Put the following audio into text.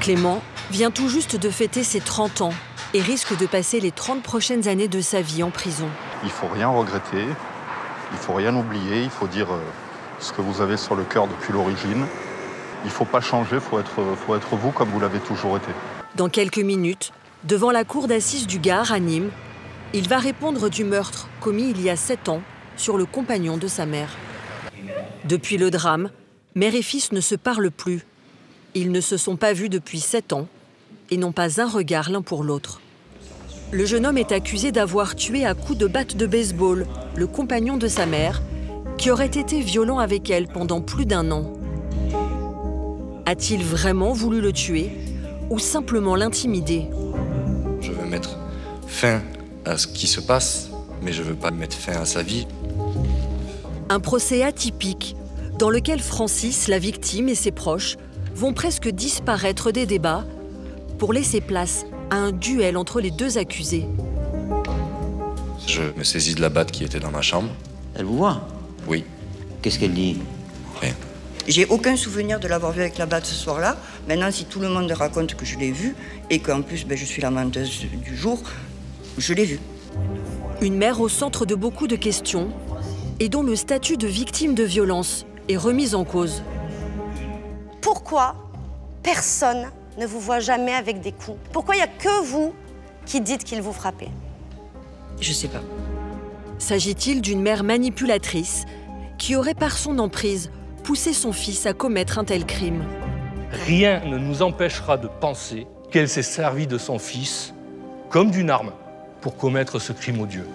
Clément vient tout juste de fêter ses 30 ans et risque de passer les 30 prochaines années de sa vie en prison. Il ne faut rien regretter, il ne faut rien oublier, il faut dire ce que vous avez sur le cœur depuis l'origine. Il ne faut pas changer, il faut être vous comme vous l'avez toujours été. Dans quelques minutes, devant la cour d'assises du Gard à Nîmes, il va répondre du meurtre commis il y a 7 ans sur le compagnon de sa mère. Depuis le drame, mère et fils ne se parlent plus. Ils ne se sont pas vus depuis 7 ans et n'ont pas un regard l'un pour l'autre. Le jeune homme est accusé d'avoir tué à coups de batte de baseball le compagnon de sa mère, qui aurait été violent avec elle pendant plus d'1 an. A-t-il vraiment voulu le tuer ou simplement l'intimider? Je veux mettre fin à ce qui se passe, mais je ne veux pas mettre fin à sa vie. Un procès atypique dans lequel Francis, la victime et ses proches vont presque disparaître des débats pour laisser place à un duel entre les deux accusés. Je me saisis de la batte qui était dans ma chambre. Elle vous voit? Oui. Qu'est-ce qu'elle dit? Rien. J'ai aucun souvenir de l'avoir vu avec la batte ce soir-là. Maintenant, si tout le monde raconte que je l'ai vu et qu'en plus je suis la menteuse du jour, je l'ai vu. Une mère au centre de beaucoup de questions et dont le statut de victime de violence est remis en cause. Pourquoi personne ne vous voit jamais avec des coups? Pourquoi il n'y a que vous qui dites qu'il vous frappait? Je sais pas. S'agit-il d'une mère manipulatrice qui aurait par son emprise poussé son fils à commettre un tel crime? Rien ne nous empêchera de penser qu'elle s'est servie de son fils comme d'une arme pour commettre ce crime odieux.